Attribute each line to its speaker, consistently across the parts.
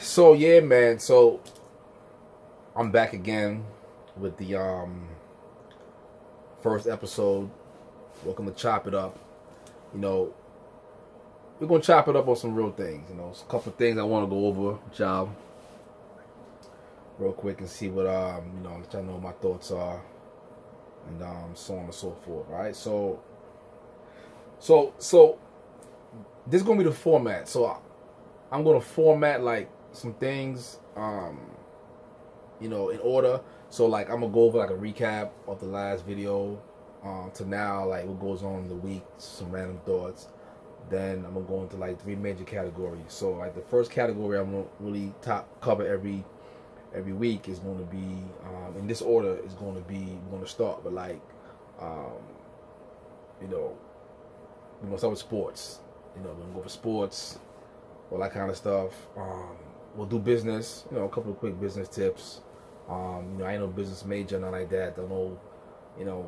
Speaker 1: So yeah, man. So I'm back again with the first episode. Welcome to Chop It Up. You know, we're gonna chop it up on some real things. You know, it's a couple of things I want to go over with y'all real quick and see what let y'all know what my thoughts are, and so on and so forth. All right, so this is gonna be the format. So I'm gonna format like some things, in order. So like I'm gonna go over like a recap of the last video to now, like what goes on in the week, some random thoughts. Then I'm gonna go into like 3 major categories. So like the first category I'm gonna really cover every week is going to be in this order. Is going to be we're gonna start with like we're gonna start with sports. We're gonna go for sports, all that kind of stuff. We'll do business, a couple of quick business tips. I ain't no business major, nothing like that. Don't know,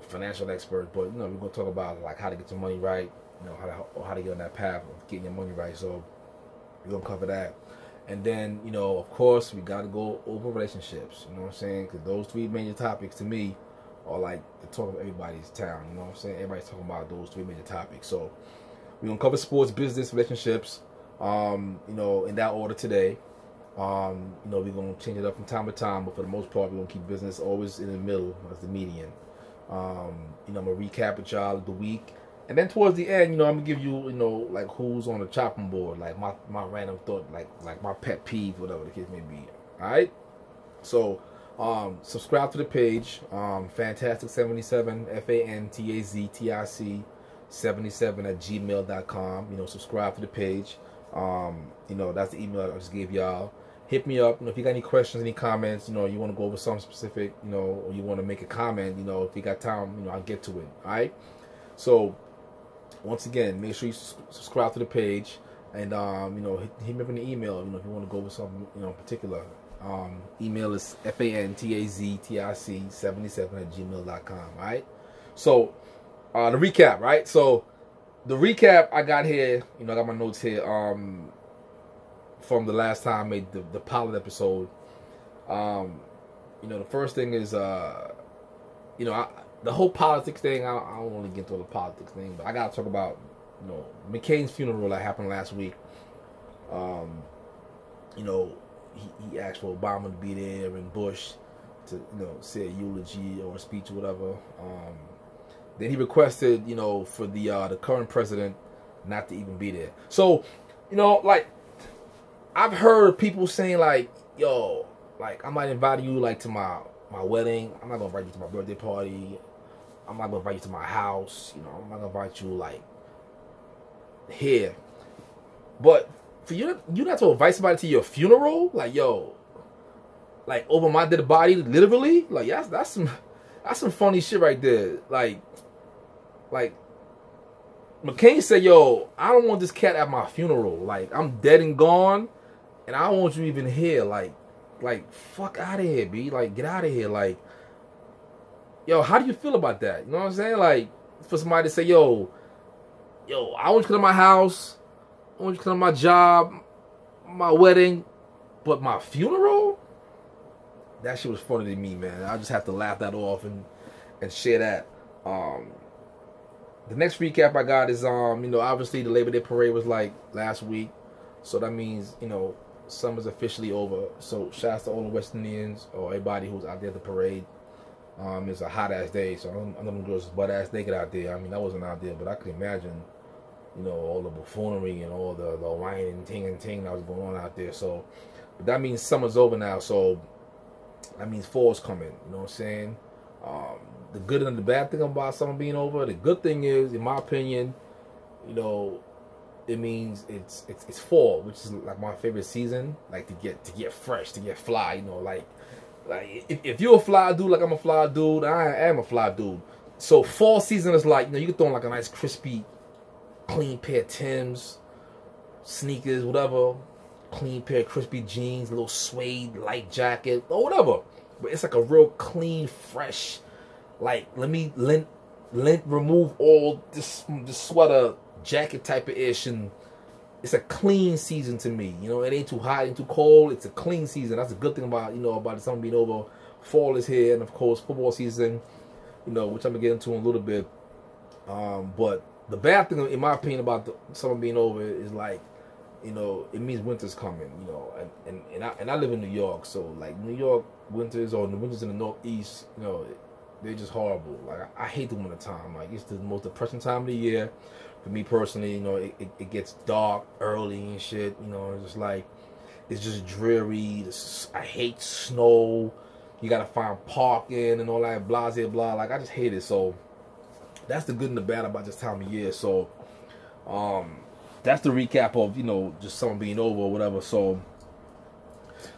Speaker 1: financial expert, but we're gonna talk about like how to get your money right, how to get on that path of getting your money right. So we're gonna cover that, and then of course we gotta go over relationships. You know what I'm saying? Because those 3 major topics to me are like the talk of everybody's town. You know what I'm saying? Everybody's talking about those 3 major topics. So we're gonna cover sports, business, relationships. In that order today. We're gonna change it up from time to time, but for the most part, we're gonna keep business always in the middle as the median. I'm gonna recap with y'all the week, and then towards the end, I'm gonna give you, like who's on the chopping board, like my random thought, like my pet peeve, whatever the case may be. All right. So, subscribe to the page, Fantastic77, FANTAZTIC 77@gmail.com. Subscribe to the page. That's the email I just gave y'all. Hit me up. If you got any questions, any comments, you want to go over something specific, or you want to make a comment, if you got time, I'll get to it. All right. So once again, make sure you subscribe to the page, and hit me up in the email. If you want to go over something, particular. Email is FANTAZTIC 77@gmail.com. All right. So the recap, right? So the recap I got here, I got my notes here from the last time I made the pilot episode. The first thing is, the whole politics thing. I don't want to get into the politics thing, but I got to talk about, McCain's funeral that happened last week. He asked for Obama to be there and Bush to, say a eulogy or a speech or whatever. Then he requested, for the current president not to even be there. So, like, I've heard people saying like, yo, like I might invite you like to my wedding. I'm not gonna invite you to my birthday party. I'm not gonna invite you to my house. I'm not gonna invite you like here. But for you not to invite somebody to your funeral, like yo, like over my dead body, literally, like that's some funny shit right there. Like McCain said, yo, I don't want this cat at my funeral. Like, I'm dead and gone, and I don't want you even here. Like, fuck out of here, B. Like, get out of here. Like, yo, how do you feel about that? You know what I'm saying? Like, for somebody to say, yo, I want you to come to my house. I want you to come to my job, my wedding, but my funeral? That shit was funny to me, man. I just have to laugh that off and share that. The next recap I got is, obviously the Labor Day parade was like last week. So that means, summer's officially over. So shouts to all the West Indians or everybody who's out there at the parade. It's a hot ass day. So I'm them girls butt ass naked out there. I mean, I wasn't out there, but I could imagine, all the buffoonery and all the wine and ting that was going on out there. So, but that means summer's over now. So that means fall's coming. You know what I'm saying? The good and the bad thing about summer being over, the good thing is, in my opinion, it means it's fall, which is like my favorite season, like to get fresh, to get fly, like if you're a fly dude, like I'm a fly dude, I am a fly dude. So fall season is like, you can throw on like a nice crispy, clean pair of Timbs, sneakers, whatever, clean pair of crispy jeans, a little suede light jacket, or whatever. But it's like a real clean, fresh. Like, let me remove all this sweater jacket type of ish and it's a clean season to me. You know, it ain't too hot, ain't too cold. It's a clean season. That's a good thing about, you know, about the summer being over. Fall is here, and of course, football season, you know, which I'm gonna get into in a little bit. But the bad thing, in my opinion, about the summer being over is like, you know, it means winter's coming. You know, and I live in New York, so like New York winters or the winters in the Northeast, you know, they're just horrible. Like I hate the winter time. Like it's the most depressing time of the year for me personally. You know, it gets dark early and shit. You know, it's just like it's just dreary. I hate snow. You gotta find parking and all that blah blah blah. Like I just hate it. So that's the good and the bad about this time of year. So that's the recap of, you know, just summer being over or whatever. So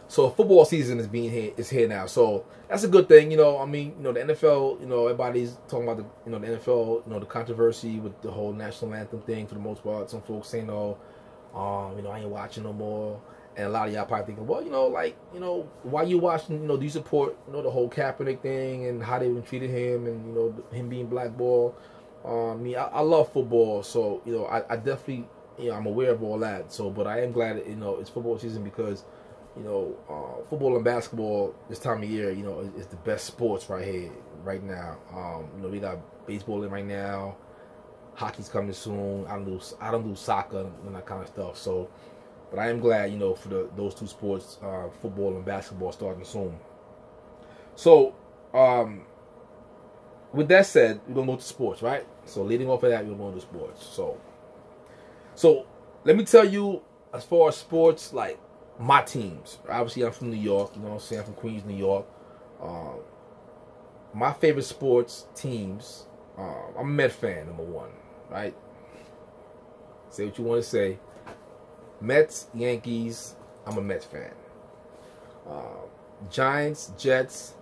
Speaker 1: football season is here now. So that's a good thing, you know. I mean, you know, the NFL, you know, everybody's talking about the NFL, you know, the controversy with the whole national anthem thing for the most part. Some folks saying, oh, you know, I ain't watching no more. And a lot of y'all probably thinking, well, you know, like, you know, why you watching, you know, do you support, you know, the whole Kaepernick thing and how they even treated him and, you know, him being blackballed. I love football, so, you know, I definitely, you know, I'm aware of all that. So, but I am glad that, you know, it's football season because, you know, football and basketball this time of year, you know, is the best sports right here, right now. You know, we got baseball in right now. Hockey's coming soon. I don't do soccer and that kind of stuff. So, but I am glad, you know, for those two sports, football and basketball, starting soon. So, with that said, we're gonna go to sports, right? So, leading off of that, we're going to sports. So let me tell you, as far as sports, like my teams. Obviously, I'm from New York. You know what I'm saying? I'm from Queens, New York. My favorite sports teams. I'm a Met fan, number one, right? Say what you want to say. Mets, Yankees, I'm a Mets fan. Giants, Jets,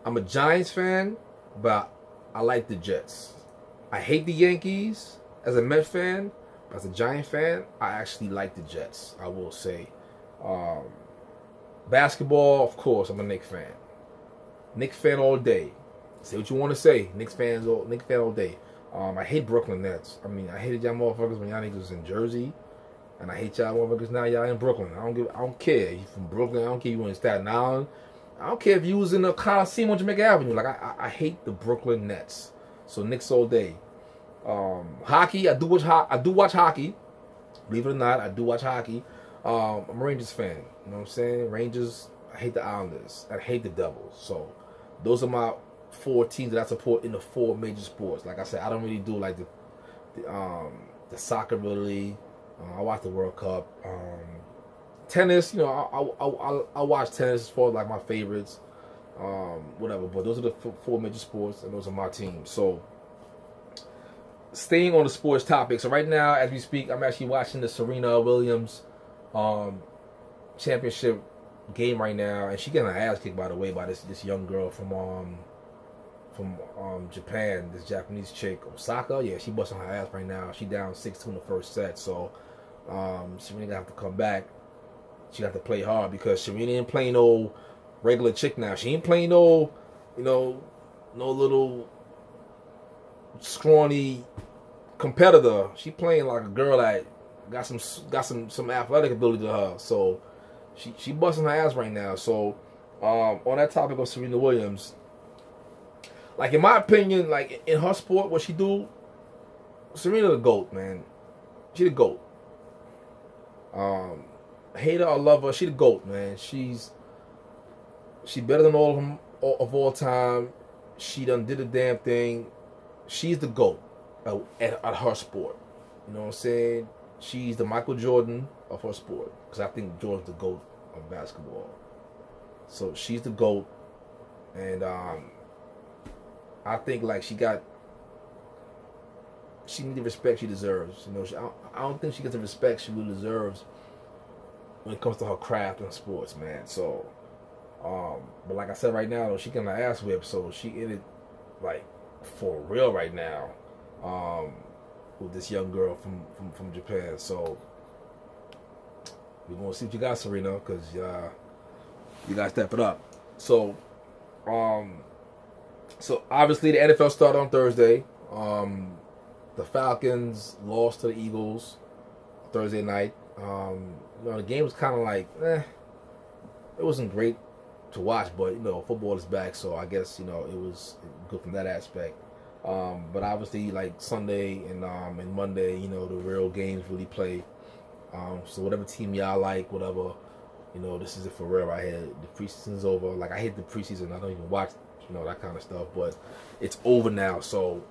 Speaker 1: I'm a Giants fan, but I like the Jets. I hate the Yankees as a Mets fan, but as a Giant fan, I actually like the Jets, I will say. Basketball, of course, I'm a Knicks fan. Knicks fan all day. Say what you want to say. Knicks fan all day. I hate Brooklyn Nets. I mean, I hated y'all motherfuckers when y'all niggas was in Jersey. And I hate y'all motherfuckers now y'all in Brooklyn. I don't care. You from Brooklyn, I don't care if you in Staten Island. I don't care if you was in the Coliseum on Jamaica Avenue. Like I hate the Brooklyn Nets. So Knicks all day. Hockey, I do watch hockey. Believe it or not, I do watch hockey. I'm a Rangers fan. You know what I'm saying? Rangers, I hate the Islanders. I hate the Devils. So those are my four teams that I support in the four major sports. Like I said, I don't really do like the soccer really. I watch the World Cup. Tennis, you know, I watch tennis as far as like my favorites. Whatever. But those are the four major sports, and those are my teams. So, staying on the sports topic. So right now, as we speak, I'm actually watching the Serena Williams championship game right now, and she getting her ass kicked, by the way, by this young girl from Japan, this Japanese chick, Osaka. Yeah, she busting her ass right now. She down 6-2 in the first set. So Serena gonna have to come back. She got to play hard because Serena ain't playing no regular chick now. She ain't playing no, you know, no little scrawny competitor. She playing like a girl that got some athletic ability to her. So she busting her ass right now. So on that topic of Serena Williams, like in my opinion, like in her sport, what she do, Serena the GOAT, man. She the GOAT. Hate her or love her, she the GOAT, man. She better than all of them of all time. She done did a damn thing. She's the GOAT at her sport. You know what I'm saying? She's the Michael Jordan of her sport. Because I think Jordan's the GOAT of basketball. So she's the GOAT. And I think like she need the respect she deserves. You know, I don't think she gets the respect she really deserves when it comes to her craft and sports, man. So, but like I said right now, though, she getting her ass whipped, so she in it like for real right now, with this young girl from Japan. So we're gonna see what you got, Serena, because you gotta step it up. So, so obviously the NFL started on Thursday. The Falcons lost to the Eagles Thursday night. You know, the game was kind of like, it wasn't great to watch, but you know, football is back, so I guess you know it was good from that aspect. But obviously, like Sunday and Monday, you know, the real games really play. So whatever team y'all like, whatever, you know, this is it for real right here. The preseason's over. Like I hate the preseason. I don't even watch, you know, that kind of stuff. But it's over now. So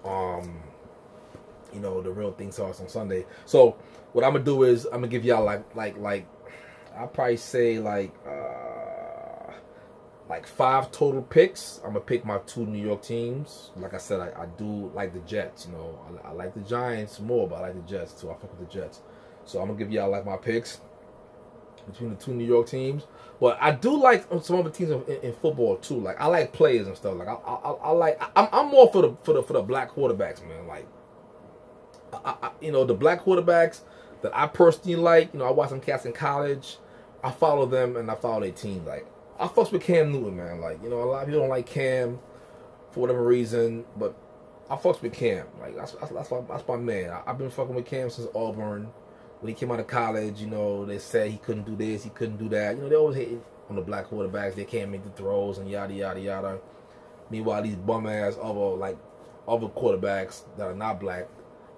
Speaker 1: you know, the real thing starts on Sunday. So what I'm gonna do is I'm gonna give y'all like I'll probably say like 5 total picks. I'm gonna pick my 2 New York teams. Like I said, I do like the Jets. You know, I like the Giants more, but I like the Jets too. I fuck with the Jets. So I'm gonna give y'all like my picks between the 2 New York teams. But I do like some other teams in football too. Like I like players and stuff. Like I'm more for the black quarterbacks, man. Like you know, the black quarterbacks that I personally like. You know, I watch some cats in college. I follow them and I follow their team. Like I fucks with Cam Newton, man. Like, you know, a lot of people don't like Cam for whatever reason, but I fucks with Cam. Like that's my man. I've been fucking with Cam since Auburn. When he came out of college, you know, they said he couldn't do this, he couldn't do that. You know, they always hate on the black quarterbacks. They can't make the throws and yada yada yada. Meanwhile, these bum ass other quarterbacks that are not black,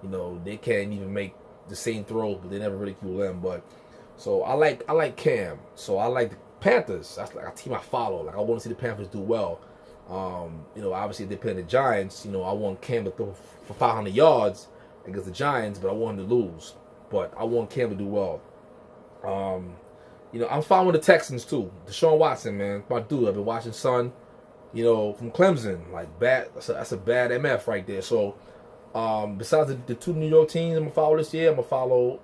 Speaker 1: you know, they can't even make the same throws, but they never ridicule them. But so I like Cam. So I like the Panthers. That's like a team I follow. Like I want to see the Panthers do well. You know, obviously if they're playing the Giants, you know, I want Cam to throw for 500 yards against the Giants, but I want him to lose. But I want Cam to do well. You know, I'm following the Texans too. Deshaun Watson, man, my dude. I've been watching Son, you know, from Clemson. Like bad. That's a bad MF right there. So, besides the 2 New York teams I'm gonna follow this year, I'm gonna follow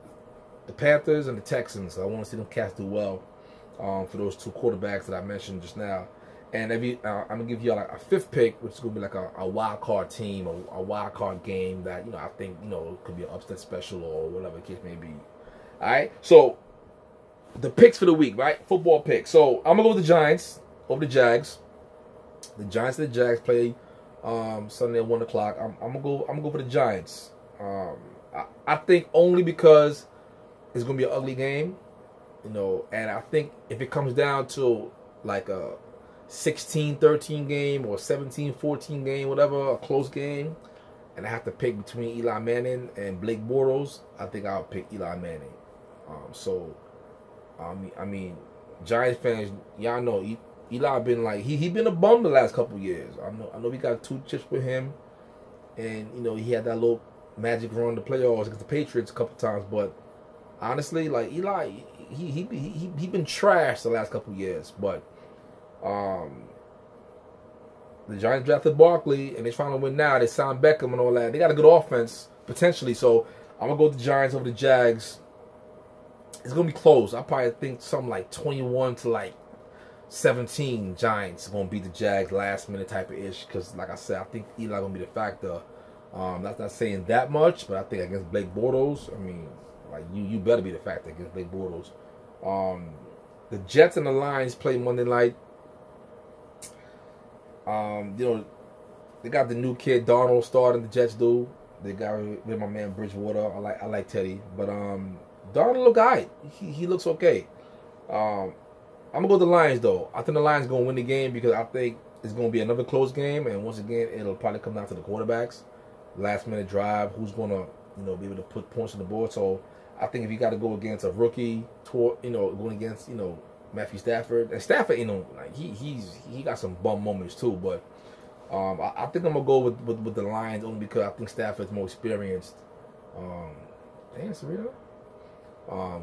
Speaker 1: the Panthers and the Texans. I want to see them cats do well. For those 2 quarterbacks that I mentioned just now. And I'm gonna give you like a 5th pick, which is gonna be like a wild card team, a wild card game that, you know, I think, you know, could be an upset special or whatever the case may be. All right, so the picks for the week, right? Football picks. So I'm gonna go with the Giants over the Jags. The Giants and the Jags play Sunday at 1 o'clock. I'm gonna go for the Giants. I think only because it's gonna be an ugly game, you know, and I think if it comes down to like a 16-13 game or 17-14 game, whatever, a close game, and I have to pick between Eli Manning and Blake Bortles, I think I'll pick Eli Manning. I mean, Giants fans, y'all know Eli been like he been a bum the last couple years. I know we got 2 chips with him, and you know he had that little magic run the playoffs against the Patriots a couple times, but honestly, like Eli, he been trashed the last couple years, but. The Giants drafted Barkley, and they're trying to win now. They signed Beckham and all that. They got a good offense, potentially. So, I'm going to go with the Giants over the Jags. It's going to be close. I probably think something like 21 to like 17 Giants are going to beat the Jags last minute type of ish. Because, like I said, I think Eli going to be the factor. That's not saying that much, but I think against Blake Bortles, I mean, like you better be the factor against Blake Bortles. The Jets and the Lions play Monday night. You know, they got the new kid Darnold starting. The Jets do. They got rid of my man Bridgewater. I like Teddy, but Darnold look alright. He looks okay. I'm gonna go with the Lions though. I think the Lions gonna win the game because I think it's gonna be another close game, and once again, it'll probably come down to the quarterbacks. Last minute drive, who's gonna be able to put points on the board. So I think if you got to go against a rookie, going against Matthew Stafford. And Stafford, like he got some bum moments too, but I think I'm gonna go with the Lions only because I think Stafford's more experienced. Damn, Sarita.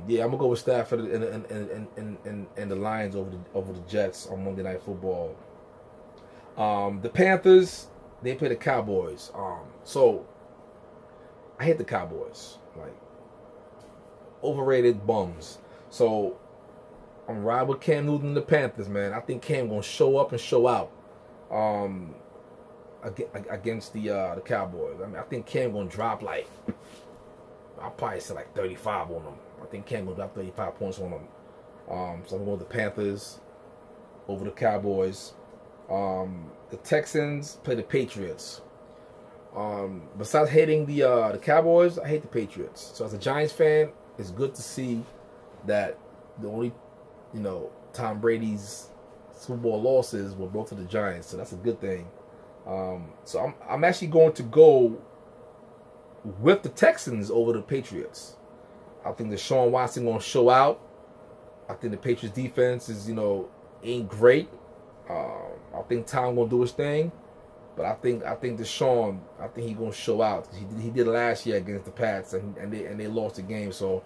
Speaker 1: Yeah, I'm gonna go with Stafford and the Lions over the Jets on Monday Night Football. The Panthers, they play the Cowboys. So I hate the Cowboys, like overrated bums. So I'm riding with Cam Newton and the Panthers, man. I think Cam gonna show up and show out against the Cowboys. I mean, I think Cam gonna drop like, I'll probably say like 35 on them. I think Cam gonna drop 35 points on them. So I'm going with the Panthers over the Cowboys. The Texans play the Patriots. Besides hating the Cowboys, I hate the Patriots. So as a Giants fan, it's good to see that the only, Tom Brady's Super Bowl losses were both to the Giants, so that's a good thing. So I'm actually going to go with the Texans over the Patriots. I think Deshaun Watson going to show out. I think the Patriots defense is, ain't great. I think Tom going to do his thing. But I think Deshaun, I think he going to show out. He did last year against the Pats, and they lost the game. So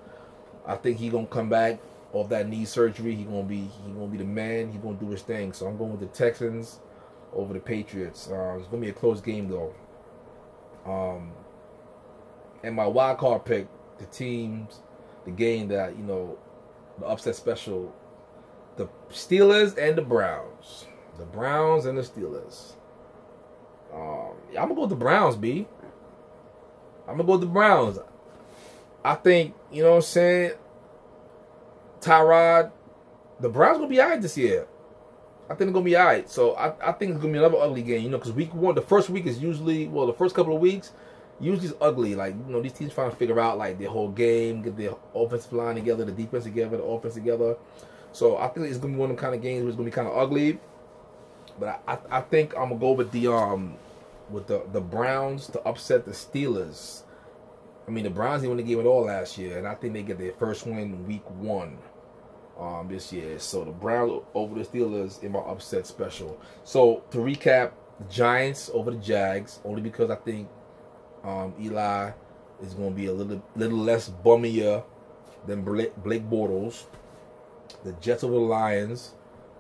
Speaker 1: I think he going to come back off that knee surgery. He going to be the man. He going to do his thing. So I'm going with the Texans over the Patriots. It's going to be a close game though. And my wild card pick, the game that, the upset special, the Steelers and the Browns. The Browns and the Steelers. I'm going to go with the Browns, B. I'm going to go with the Browns. I think, you know what I'm saying, Tyrod, the Browns going to be all right this year. I think they're going to be all right. So I think it's going to be another ugly game, because week one, the first week is usually, the first couple of weeks, usually it's ugly. Like, these teams trying to figure out, like, their whole game, get their offensive line together, the defense together, the offense together. So I think it's going to be one of them kind of games where it's going to be kind of ugly. But I think I'm going to go with the Browns to upset the Steelers. I mean, the Browns didn't win the game at all last year, and I think they get their first win week one this year. So the Browns over the Steelers in my upset special. So to recap, the Giants over the Jags, only because I think Eli is going to be a little less bummier than Blake Bortles. The Jets over the Lions.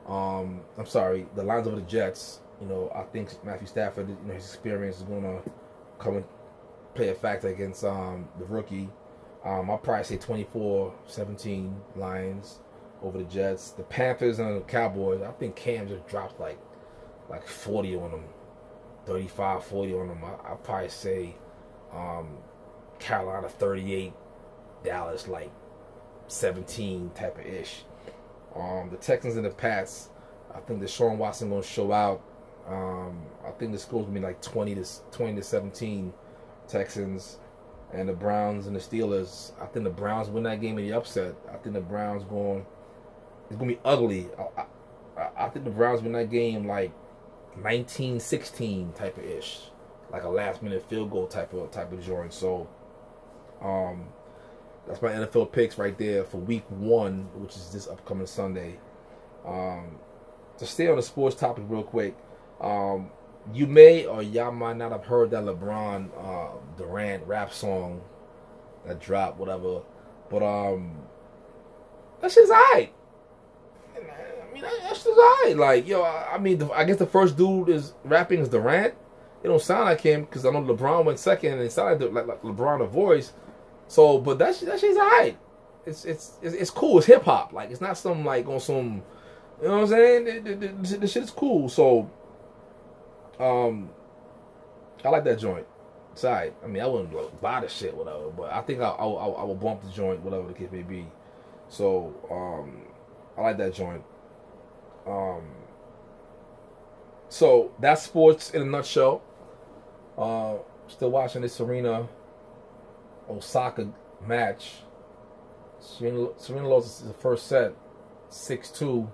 Speaker 1: I'm sorry, the Lions over the Jets. I think Matthew Stafford, his experience is going to come and play a factor against the rookie. I'll probably say 24-17 Lions over the Jets. The Panthers and the Cowboys, I think Cam just dropped like 40 on them, 35, 40 on them. I'll probably say Carolina 38, Dallas like 17 type of ish. The Texans and the Pats, I think Deshaun Watson going to show out. I think the score's going to be like 20-17 Texans. And the Browns and the Steelers, I think the Browns win that game in the upset. I think the Browns it's going to be ugly. I think the Browns win that game like 19-16 type of ish, like a last minute field goal type of joint. So that's my NFL picks right there for week one, which is this upcoming Sunday. To stay on the sports topic real quick, you may or y'all might not have heard that LeBron Durant rap song that dropped, whatever. But that shit's alright. I mean, that shit's alright. Like, I guess the first dude is rapping is Durant. It don't sound like him because I know LeBron went second and it sounded like LeBron a voice. So, but that shit's alright. It's cool. It's hip hop. Like, it's not some like on some. You know what I'm saying? The shit is cool. So, I like that joint. It's alright. I mean, I wouldn't buy the shit, whatever, but I think I will bump the joint, whatever the case may be. So, I like that joint. So that's sports in a nutshell. Still watching this Serena Osaka match. Serena lost the first set, 6-2,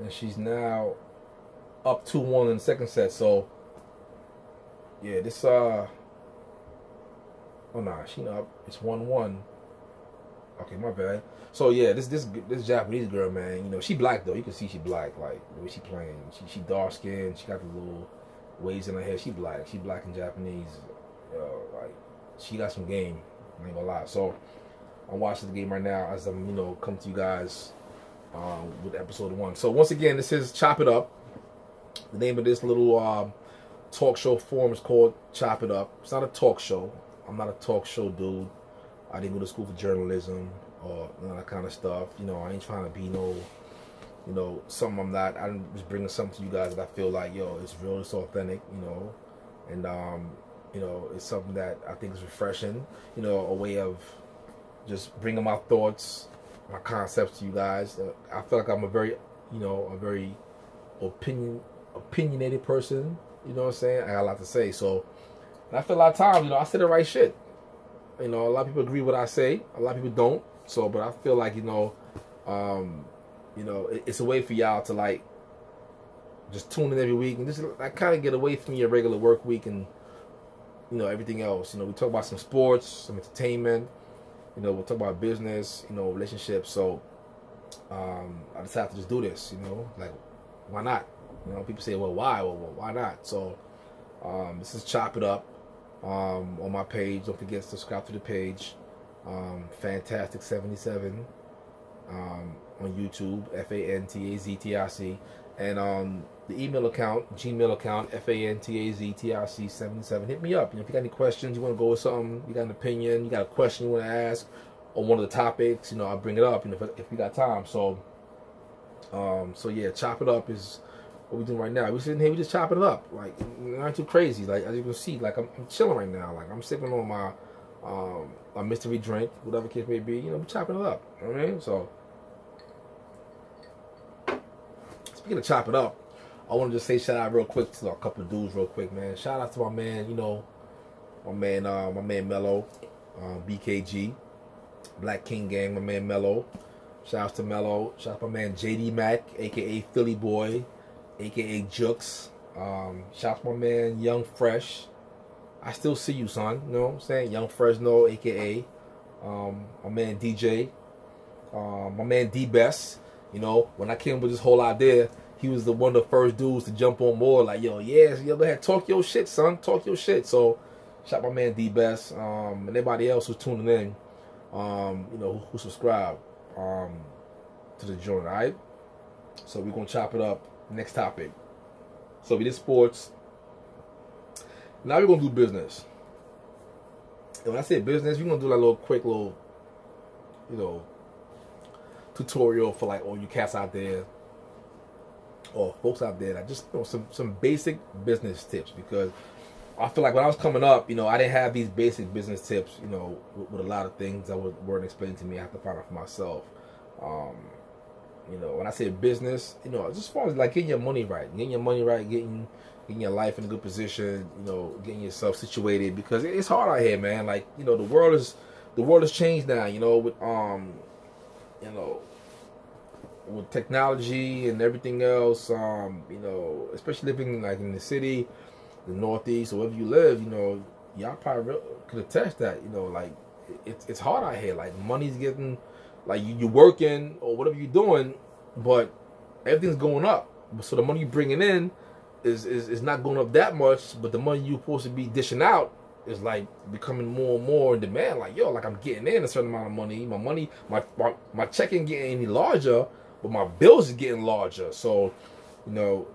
Speaker 1: and she's now up 2-1 in the second set. So yeah, this oh nah, she not up. It's 1-1. Okay, my bad. So yeah, this Japanese girl, man, she black though. You can see she black, like the way she playing. She dark skinned. She got the little waves in her hair. She black. She black and Japanese. Like she got some game. I ain't gonna lie. So I'm watching the game right now as I'm come to you guys with episode 1. So once again, this is Chop It Up. The name of this little talk show form is called Chop It Up. It's not a talk show. I'm not a talk show dude. I didn't go to school for journalism or none of that kind of stuff. I ain't trying to be something I'm not. I'm just bringing something to you guys that I feel like, it's real, it's authentic, and it's something that I think is refreshing, a way of just bringing my thoughts, my concepts to you guys. I feel like I'm a very opinionated person. You know what I'm saying? I got a lot to say. So, and I feel a lot of times, I say the right shit. A lot of people agree with what I say. A lot of people don't. So, but I feel like it's a way for y'all to like just tune in every week and just like kind of get away from your regular work week and everything else. We talk about some sports, some entertainment. We'll talk about business, relationships. So I decided to just do this. Like why not? People say, well, why? Well, why not? So this is Chop It Up on my page. Don't forget to subscribe to the page. Fantastic 77 on YouTube, FANTAZTRC, and the email account, Gmail account, FANTAZTRC77. Hit me up. If you got any questions, you want to go with something, you got an opinion, you got a question you want to ask on one of the topics, I'll bring it up. If we got time. So yeah, Chop It Up is what we're doing right now. We're sitting here, we just chopping it up. Like, not too crazy. Like, as you can see, like, I'm chilling right now. Like, I'm sipping on my mystery drink, whatever case may be. We're chopping it up. You know what I mean? So, speaking of chop it up, I want to just say shout out real quick to a couple of dudes real quick, man. Shout out to my man, my man Mello, BKG, Black King Gang, my man Mello. Shout out to Mello. Shout out to my man JD Mac, aka Philly Boy, aka Jux. Shout out to my man Young Fresh. I still see you, son. You know what I'm saying? Young Fresno, aka my man DJ, my man D Best. When I came with this whole idea, he was one of the first dudes to jump on board. Like, yo, go ahead, talk your shit, son. Talk your shit. So, shout out my man D Best, and everybody else who's tuning in, who subscribed to the joint. All right. So we're gonna chop it up. Next topic. So we did sports. Now we're gonna do business. And when I say business, we're gonna do like a quick little, tutorial for like all you cats out there or folks out there that just some basic business tips, because I feel like when I was coming up, I didn't have these basic business tips, with a lot of things that weren't explained to me. I have to find out for myself. When I say business, just as far as like getting your money right, getting your life in a good position, getting yourself situated, because it's hard out here, man. Like, the world has changed now, with technology and everything else, especially living like in the city, the Northeast, or wherever you live, y'all probably could attest that, like it's hard out here. Like, money's getting, like, you're working or whatever you're doing, but everything's going up. So the money you're bringing in is not going up that much, but the money you're supposed to be dishing out is like becoming more and more in demand. Like, yo, like I'm getting in a certain amount of money. My check ain't getting any larger, but my bills is getting larger. So, you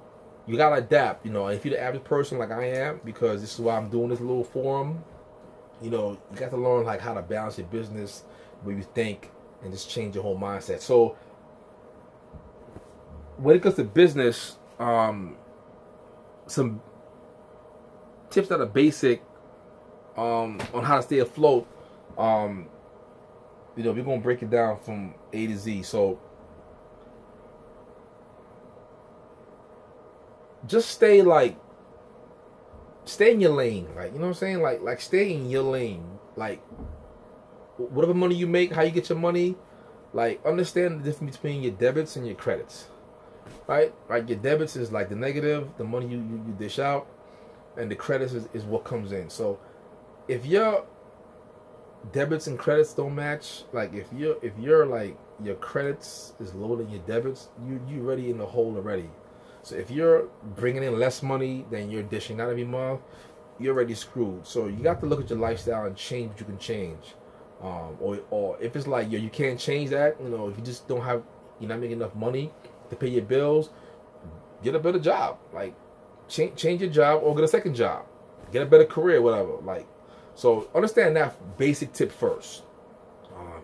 Speaker 1: gotta adapt. If you're the average person like I am, because this is why I'm doing this little forum, you got to learn like how to balance your business, where you think, and just change your whole mindset. So when it comes to business, some tips that are basic on how to stay afloat. We're gonna break it down from A to Z. So just stay in your lane, like, you know what I'm saying? Like stay in your lane. Like, whatever money you make, how you get your money, like, understand the difference between your debits and your credits. Right? Like, your debits is like the negative, the money you dish out, and the credits is what comes in. So if your debits and credits don't match, like if you're like your credits is lower than your debits, you already in the hole already. So if you're bringing in less money than you're dishing out every month, you're already screwed. So you got to look at your lifestyle and change what you can change. Or if it's like, you can't change that, if you just don't have, you're not making enough money to pay your bills, get a better job. Like, change your job or get a second job, get a better career, whatever. Like, so understand that basic tip first.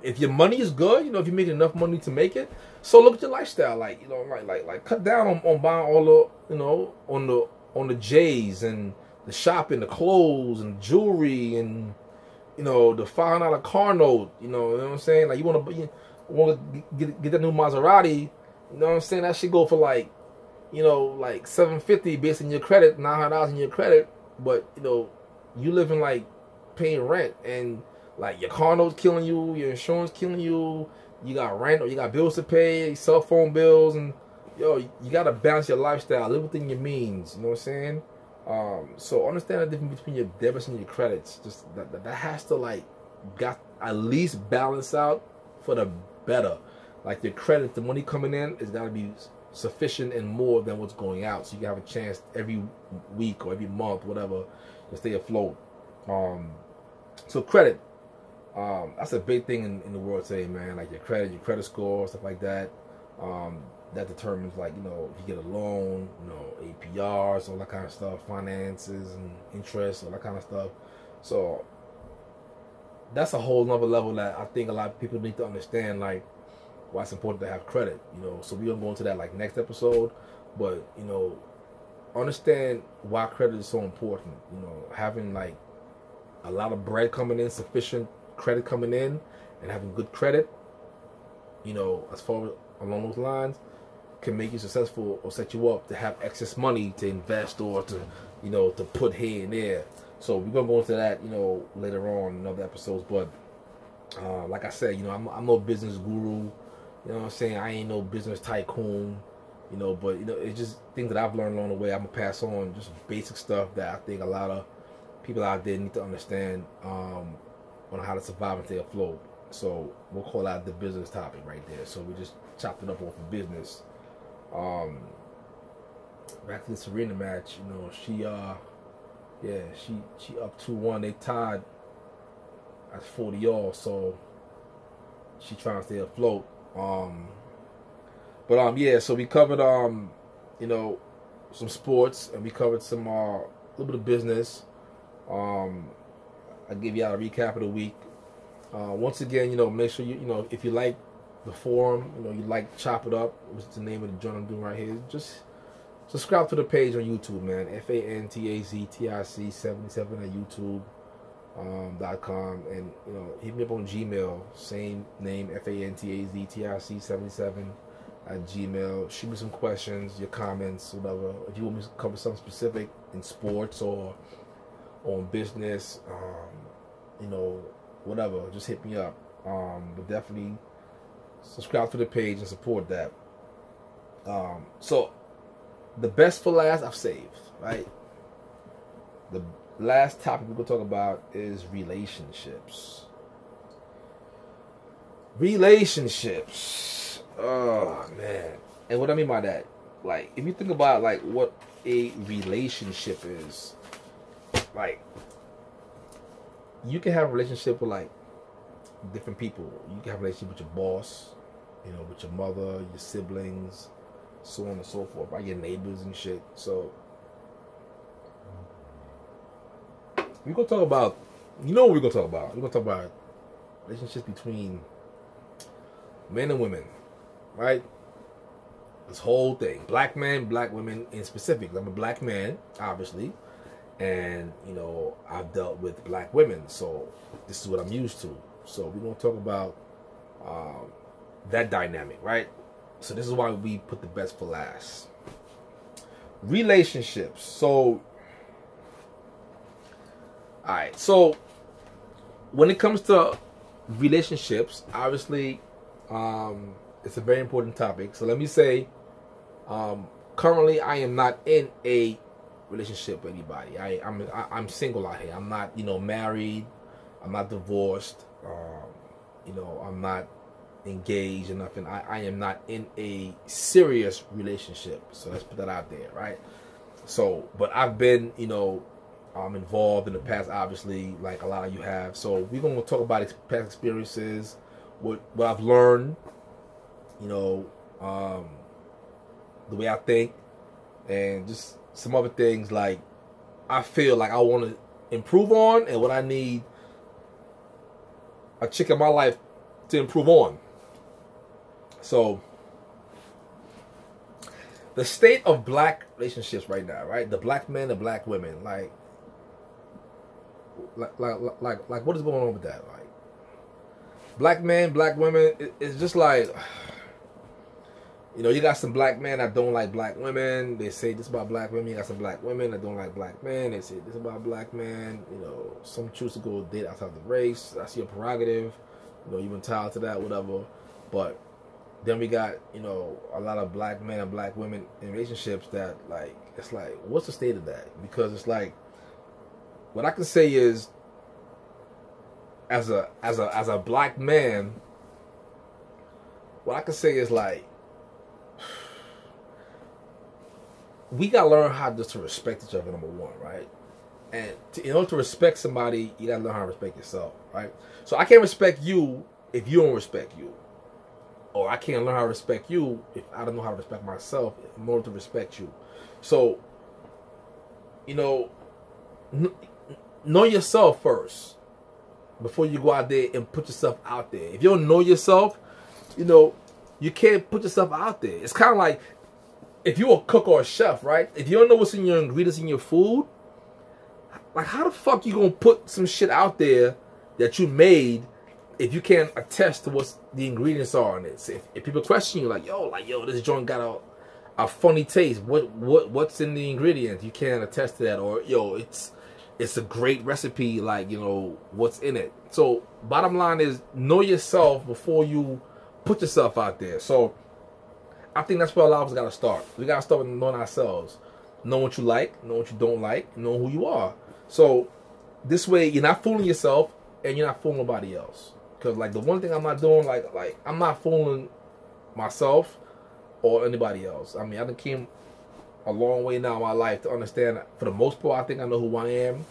Speaker 1: If your money is good, if you're making enough money to make it, so look at your lifestyle. Like, like cut down on buying all the, on the J's and the shopping, the clothes and jewelry and, the $500 car note. You know what I'm saying? Like, you want to get that new Maserati. You know what I'm saying? That should go for like $750 based on your credit, $900 in your credit. But you living like paying rent and Like your car note's killing you, your insurance killing you, you got rent or you got bills to pay, cell phone bills, and yo, you gotta balance your lifestyle, live within your means. You know what I'm saying? So understand the difference between your debits and your credits. Just that has to like got at least balance out for the better. Like your credit, the money coming in is gotta be sufficient and more than what's going out, so you can have a chance every week or every month, whatever, to stay afloat. So credit, that's a big thing in the world today, man. Like your credit score, stuff like that. That determines, like, you know, if you get a loan, you know, APRs, all that kind of stuff, finances and interest, all that kind of stuff. So that's a whole nother level that I think a lot of people need to understand, like why it's important to have credit. You know, so we're gonna go into that like next episode, but you know, understand why credit is so important. You know, having like a lot of bread coming in, sufficient credit coming in, and having good credit, you know, as far as along those lines, can make you successful or set you up to have excess money to invest or to, you know, to put here and there. So we're gonna go into that, you know, later on in other episodes. But like I said, you know, I'm no business guru. You know what I'm saying? I ain't no business tycoon. You know, but you know, it's just things that I've learned along the way. I'm gonna pass on just basic stuff that I think a lot of people out there need to understand on how to survive and stay afloat. So we'll call out the business topic right there. So we just chopped it up off of business. Back to the Serena match, you know, she up 2-1. They tied at 40-all, so she trying to stay afloat. Yeah, so we covered you know, some sports, and we covered some little bit of business. I give you all a recap of the week. Once again, you know, make sure you know, if you like the forum, you know, you like Chop It Up, which is the name of the joint I'm doing right here, just subscribe to the page on YouTube, man. FANTAZTIC 77 at YouTube.com, and you know, hit me up on Gmail, same name, FANTAZTIC 77 at Gmail. Shoot me some questions, your comments, whatever. If you want me to cover something specific in sports or on business, you know, whatever, just hit me up. But definitely subscribe to the page and support that. So the best for last I've saved, right? The last topic we're gonna talk about is relationships. Relationships. Oh man. And what I mean by that, like, if you think about like what a relationship is, like, you can have a relationship with like different people. You can have a relationship with your boss, you know, with your mother, your siblings, so on and so forth, right? Your neighbors and shit. So we're gonna talk about, you know what we're gonna talk about? We're gonna talk about relationships between men and women, right? This whole thing, black men, black women in specific. I'm a black man, obviously, and you know, I've dealt with black women, so this is what I'm used to. So we're gonna talk about that dynamic, right? So this is why we put the best for last. Relationships. So, all right. So when it comes to relationships, obviously, it's a very important topic. So let me say, currently I am not in a relationship with anybody. I'm single out here. I'm not, you know, married. I'm not divorced. You know, I'm not engaged or nothing. I am not in a serious relationship. So let's put that out there, right? So, but I've been, you know, involved in the past, obviously, like a lot of you have. So we're going to talk about past experiences, what I've learned, you know, the way I think, and just some other things like I feel like I want to improve on, and what I need a chick in my life to improve on. So the state of black relationships right now, right? The black men and black women, like what is going on with that? Like, black men, black women, it's just like, You know, you got some black men that don't like black women. They say this about black women. You got some black women that don't like black men. They say this about black men. You know, some choose to go date outside the race. That's your prerogative. You know, you're entitled to that, whatever. But then we got, you know, a lot of black men and black women in relationships that, like, it's like, what's the state of that? Because it's like, what I can say is, as a black man, what I can say is, like, we gotta learn how just to respect each other, number one, right? And in order to respect somebody, you gotta learn how to respect yourself, right? So I can't respect you if you don't respect you, or I can't learn how to respect you if I don't know how to respect myself in order to respect you. So, you know, know yourself first before you go out there and put yourself out there. If you don't know yourself, you know, you can't put yourself out there. It's kind of like, if you're a cook or a chef, right? If you don't know what's in your ingredients in your food, like, how the fuck you gonna put some shit out there that you made if you can't attest to what the ingredients are in it? If people question you, like, yo, this joint got a funny taste. What's in the ingredients? You can't attest to that. Or, yo, it's a great recipe. Like, you know, what's in it? So, bottom line is, know yourself before you put yourself out there. So, I think that's where a lot of us got to start. We got to start with knowing ourselves. Know what you like, know what you don't like, know who you are. So, this way, you're not fooling yourself and you're not fooling nobody else. Because, like, the one thing I'm not doing, like I'm not fooling myself or anybody else. I mean, I done came a long way now in my life to understand that, for the most part, I think I know who I am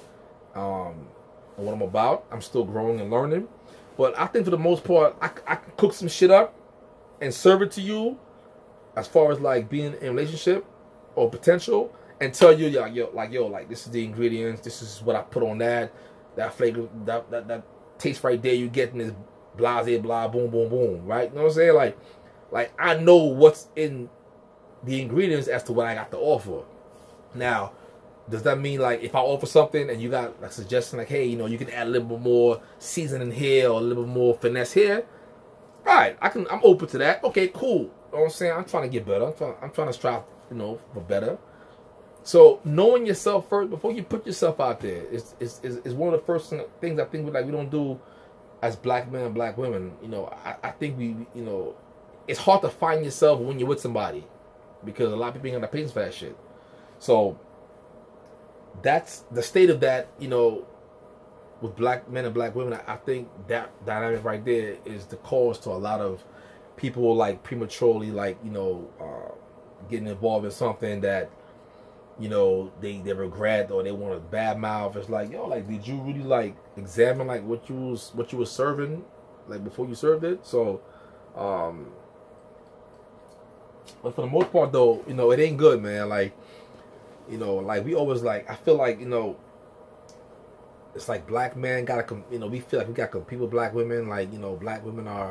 Speaker 1: and what I'm about. I'm still growing and learning. But I think for the most part, I can cook some shit up and serve it to you, as far as, like, being in a relationship or potential, and tell you, like, this is the ingredients, this is what I put on that flavor, that taste right there, you getting this blase, blah, boom, boom, boom, right? You know what I'm saying? Like I know what's in the ingredients as to what I got to offer. Now, does that mean, like, if I offer something and you got a suggestion, like, hey, you know, you can add a little bit more seasoning here or a little bit more finesse here, right? I'm open to that. Okay, cool. You know what I'm saying? I'm trying to get better. I'm trying to strive, you know, for better. So, knowing yourself first before you put yourself out there is one of the first things I think we don't do as black men and black women. You know, I think you know, it's hard to find yourself when you're with somebody, because a lot of people ain't got the patience for that shit. So, that's the state of that, you know, with black men and black women. I think that dynamic right there is the cause to a lot of people, like, prematurely, like, you know, getting involved in something that, you know, they regret or they want to badmouth. It's like, yo, like, did you really, like, examine, like, what you were serving, like, before you served it? So, but for the most part, though, you know, it ain't good, man. Like, you know, like, we always, like, I feel like, you know, it's like black men gotta, you know, we feel like we gotta compete with black women. Like, you know, black women are